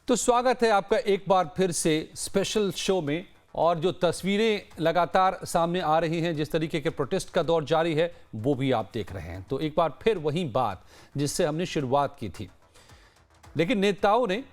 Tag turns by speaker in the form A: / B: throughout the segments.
A: तो स्वागत है आपका एक बार फिर से स्पेशल शो में। और जो तस्वीरें लगातार सामने आ रही हैं, जिस तरीके के प्रोटेस्ट का दौर जारी है, वो भी आप देख रहे हैं। तो एक बार फिर वही बात जिससे हमने शुरुआत की थी, लेकिन नेताओं ने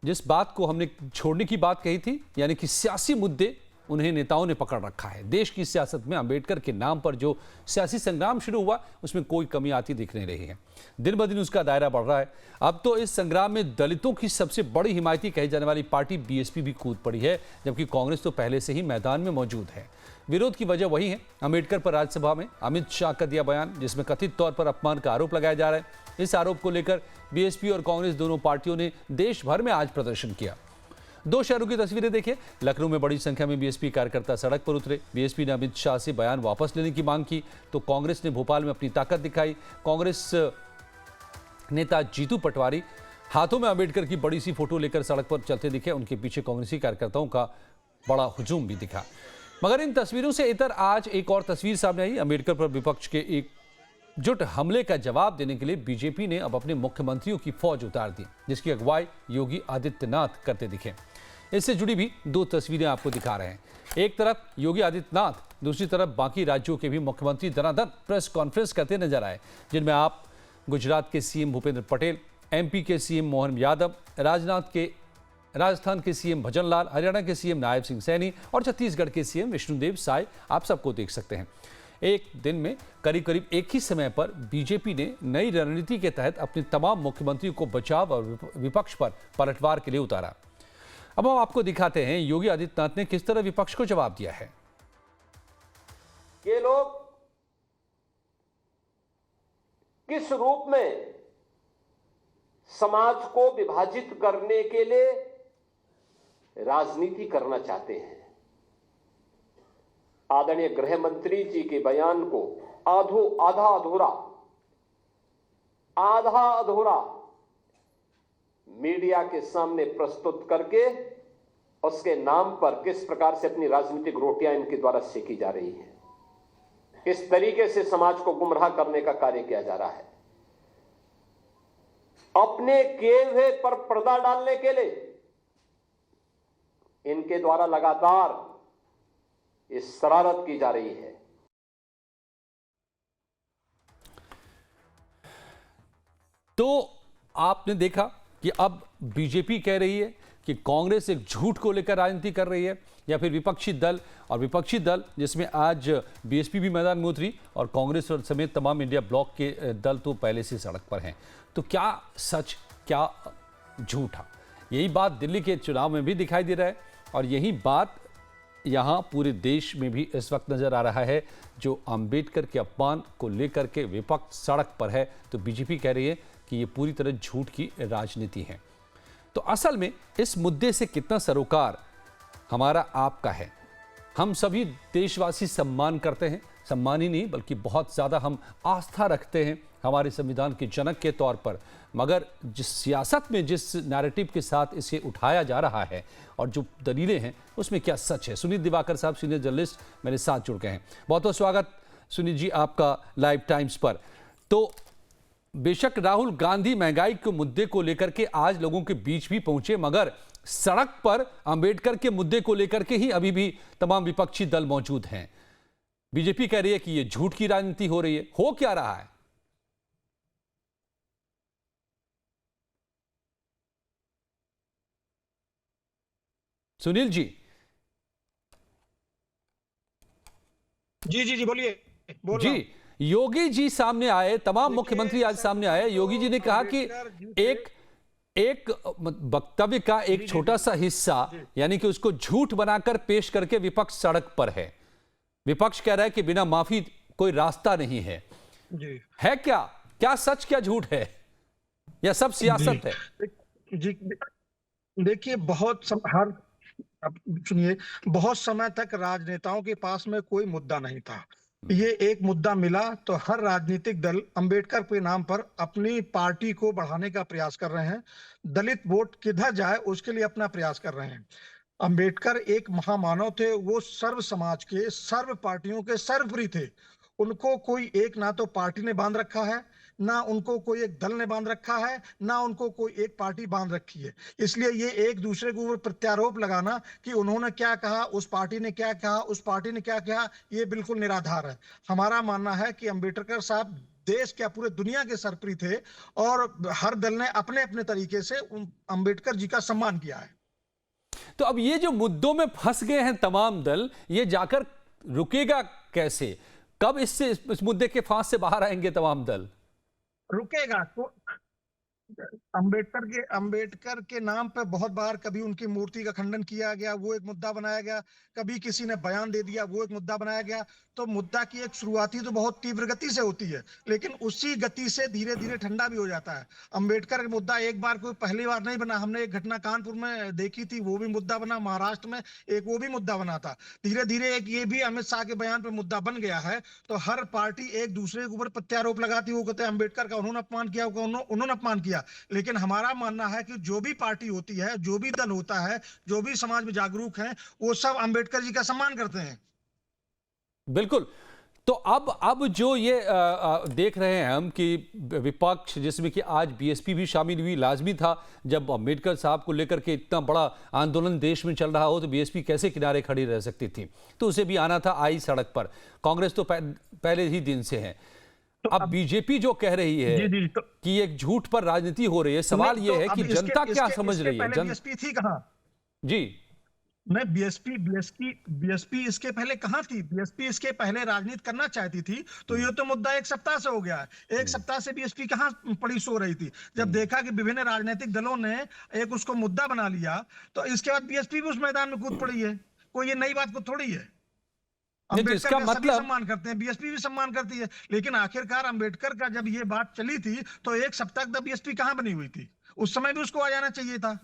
A: जिस बात को हमने छोड़ने की बात कही थी, यानी कि सियासी मुद्दे, उन्हें नेताओं ने पकड़ रखा है। देश की सियासत में अंबेडकर के नाम पर जो सियासी संग्राम शुरू हुआ, उसमें कोई कमी आती दिख नहीं रही है। दिन ब दिन उसका दायरा बढ़ रहा है। अब तो इस संग्राम में दलितों की सबसे बड़ी हिमायती कही जाने वाली पार्टी बीएसपी भी कूद पड़ी है, जबकि कांग्रेस तो पहले से ही मैदान में मौजूद है। विरोध की वजह वही है, अंबेडकर पर राज्यसभा में अमित शाह का दिया बयान, जिसमें कथित तौर पर अपमान का आरोप लगाया जा रहा है। इस आरोप को लेकर बीएसपी और कांग्रेस दोनों पार्टियों ने देश भर में आज प्रदर्शन किया। दो शहरों की तस्वीरें देखिए। लखनऊ में बड़ी संख्या में बीएसपी कार्यकर्ता सड़क पर उतरे। बीएसपी ने अमित शाह से बयान वापस लेने की मांग की, तो कांग्रेस ने भोपाल में अपनी ताकत दिखाई। कांग्रेस नेता जीतू पटवारी हाथों में अंबेडकर की बड़ी सी फोटो लेकर सड़क पर चलते दिखे। उनके पीछे कांग्रेसी कार्यकर्ताओं का बड़ा हुजूम भी दिखा। मगर इन तस्वीरों से इतर आज एक और तस्वीर सामने आई। अंबेडकर पर विपक्ष के एकजुट हमले का जवाब देने के लिए बीजेपी ने अब अपने मुख्यमंत्रियों की फौज उतार दी, जिसकी अगुवाई योगी आदित्यनाथ करते दिखे। इससे जुड़ी भी दो तस्वीरें आपको दिखा रहे हैं। एक तरफ योगी आदित्यनाथ, दूसरी तरफ बाकी राज्यों के भी मुख्यमंत्री दनादन प्रेस कॉन्फ्रेंस करते नजर आए, जिनमें आप गुजरात के सीएम भूपेंद्र पटेल, एमपी के सीएम मोहन यादव, राजस्थान के सीएम भजन लाल, हरियाणा के सीएम नायब सिंह सैनी और छत्तीसगढ़ के सीएम विष्णुदेव साय, आप सबको देख सकते हैं। एक दिन में करीब करीब एक ही समय पर बीजेपी ने नई रणनीति के तहत अपने तमाम मुख्यमंत्रियों को बचाव और विपक्ष पर पलटवार के लिए उतारा। अब हम आपको दिखाते हैं योगी आदित्यनाथ ने किस तरह विपक्ष को जवाब दिया है।
B: ये लोग किस रूप में समाज को विभाजित करने के लिए राजनीति करना चाहते हैं। आदरणीय गृह मंत्री जी के बयान को आधा अधूरा मीडिया के सामने प्रस्तुत करके उसके नाम पर किस प्रकार से अपनी राजनीतिक रोटियां इनके द्वारा सेकी जा रही है, इस तरीके से समाज को गुमराह करने का कार्य किया जा रहा है। अपने किए हुए पर पर्दा डालने के लिए इनके द्वारा लगातार इस शरारत की जा रही है।
A: तो आपने देखा कि अब बीजेपी कह रही है कि कांग्रेस एक झूठ को लेकर राजनीति कर रही है, या फिर विपक्षी दल जिसमें आज बीएसपी भी मैदान में उतरी और कांग्रेस और समेत तमाम इंडिया ब्लॉक के दल तो पहले से सड़क पर हैं। तो क्या सच क्या झूठा, यही बात दिल्ली के चुनाव में भी दिखाई दे रहा है, और यही बात यहाँ पूरे देश में भी इस वक्त नजर आ रहा है। जो अंबेडकर के अपमान को लेकर के विपक्ष सड़क पर है, तो बीजेपी कह रही है कि ये पूरी तरह झूठ की राजनीति है। तो असल में इस मुद्दे से कितना सरोकार हमारा आपका है, हम सभी देशवासी सम्मान करते हैं। सम्मान ही नहीं बल्कि बहुत ज़्यादा हम आस्था रखते हैं हमारे संविधान के जनक के तौर पर। मगर जिस सियासत में जिस नैरेटिव के साथ इसे उठाया जा रहा है और जो दलीलें हैं, उसमें क्या सच है। सुनील दिवाकर साहब सीनियर जर्नलिस्ट मेरे साथ जुड़ गए हैं। बहुत बहुत स्वागत सुनील जी आपका लाइव टाइम्स पर। तो बेशक राहुल गांधी महंगाई के मुद्दे को लेकर के आज लोगों के बीच भी पहुंचे, मगर सड़क पर अंबेडकर के मुद्दे को लेकर के ही अभी भी तमाम विपक्षी दल मौजूद हैं। बीजेपी कह रही है कि ये झूठ की राजनीति हो रही है। हो क्या रहा है? सुनील जी।
C: जी बोलिए।
A: जी, योगी जी सामने आए, तमाम मुख्यमंत्री आज सामने आए। योगी जी ने कहा कि एक वक्तव्य का एक छोटा सा हिस्सा, यानी कि उसको झूठ बनाकर पेश करके विपक्ष सड़क पर है। विपक्ष कह रहा है कि बिना माफी कोई रास्ता नहीं है। है क्या सच क्या झूठ है, या सब सियासत है?
C: जी देखिए, सुनिए, बहुत समय तक राजनेताओं के पास में कोई मुद्दा नहीं था। ये एक मुद्दा मिला तो हर राजनीतिक दल अंबेडकर के नाम पर अपनी पार्टी को बढ़ाने का प्रयास कर रहे हैं। दलित वोट किधर जाए उसके लिए अपना प्रयास कर रहे हैं। अंबेडकर एक महामानव थे, वो सर्व समाज के, सर्व पार्टियों के सर्वोपरि थे। उनको कोई एक ना तो पार्टी ने बांध रखा है, ना उनको कोई एक दल ने बांध रखा है, ना उनको कोई एक पार्टी बांध रखी है। इसलिए ये एक दूसरे के ऊपर प्रत्यारोप लगाना कि उन्होंने क्या कहा, उस पार्टी ने क्या कहा, उस पार्टी ने क्या कहा, ये बिल्कुल निराधार है। हमारा मानना है कि अंबेडकर साहब देश क्या पूरे दुनिया के सर्वोपरि थे और हर दल ने अपने अपने तरीके से अंबेडकर जी का सम्मान किया है।
A: तो अब ये जो मुद्दों में फंस गए हैं तमाम दल, ये जाकर रुकेगा कैसे? कब इससे इस मुद्दे के फांस से बाहर आएंगे तमाम दल?
C: रुकेगा तो अंबेडकर के नाम पे बहुत बार कभी उनकी मूर्ति का खंडन किया गया, वो एक मुद्दा बनाया गया, कभी किसी ने बयान दे दिया, वो एक मुद्दा बनाया गया। तो मुद्दा की एक शुरुआती तो बहुत तीव्र गति से होती है, लेकिन उसी गति से धीरे धीरे ठंडा भी हो जाता है। अंबेडकर का मुद्दा एक बार कोई पहली बार नहीं बना। हमने एक घटना कानपुर में देखी थी, वो भी मुद्दा बना। महाराष्ट्र में एक वो भी मुद्दा बना था। धीरे धीरे एक ये भी अमित शाह के बयान पर मुद्दा बन गया है। तो हर पार्टी एक दूसरे के ऊपर प्रत्यारोप लगाती, वो कहते हैं अंबेडकर का उन्होंने अपमान किया, उन्होंने अपमान किया। लेकिन हमारा मानना है कि जो भी पार्टी होती है, जो भी दल होता है, जो भी समाज में जागरूक है, वो सब अंबेडकर जी का सम्मान करते हैं।
A: बिल्कुल। तो अब जो ये देख रहे हैं हम कि विपक्ष, जिसमें कि आज बीएसपी भी शामिल हुई, लाजमी था जब अंबेडकर साहब को लेकर के इतना बड़ा आंदोलन देश में चल रहा हो तो बीएसपी कैसे किनारे खड़ी रह सकती थी? तो उसे भी आना था, आई सड़क पर। कांग्रेस तो पहले ही दिन से है।
C: तो
A: अब बीजेपी जो कह रही है
C: जी, तो
A: कि एक झूठ पर राजनीति हो रही है, सवाल यह है कि जनता क्या समझ रही है?
C: बीएसपी थी कहां?
A: जी
C: नहीं, बीएसपी इसके पहले कहां थी? बीएसपी इसके पहले राजनीति करना चाहती थी। तो ये तो मुद्दा एक सप्ताह से हो गया है। एक सप्ताह से बीएसपी कहां पड़ी सो रही थी? जब देखा कि विभिन्न राजनीतिक दलों ने एक उसको मुद्दा बना लिया, तो इसके बाद बीएसपी भी उस मैदान में कूद पड़ी है। कोई ये नई बात को थोड़ी है।
A: नहीं, तो
C: अंबेडकर
A: इसका
C: का सभी
A: मतलब
C: सम्मान करते हैं, बीएसपी भी सम्मान करती है। लेकिन आखिरकार अंबेडकर का जब ये बात चली थी, तो एक सप्ताह तक बीएसपी कहां बनी हुई थी? उस समय भी उसको आ जाना चाहिए था।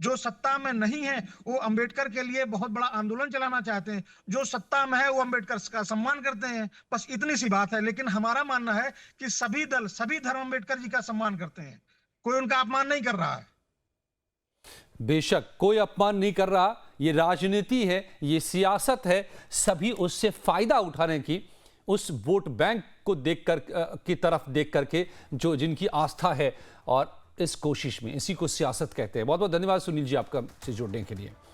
C: जो सत्ता में नहीं है वो अंबेडकर के लिए बहुत बड़ा आंदोलन चलाना चाहते हैं, जो सत्ता में है वो अंबेडकर का सम्मान करते हैं। बस इतनी सी बात है। लेकिन हमारा मानना है कि सभी दल, सभी धर्म अंबेडकर जी का सम्मान करते हैं, कोई उनका अपमान नहीं कर रहा है।
A: बेशक कोई अपमान नहीं कर रहा, ये राजनीति है, ये सियासत है। सभी उससे फायदा उठाने की, उस वोट बैंक को देखकर की तरफ देख करके जो जिनकी आस्था है, और इस कोशिश में, इसी को सियासत कहते हैं। बहुत बहुत धन्यवाद सुनील जी आपका से जुड़ने के लिए।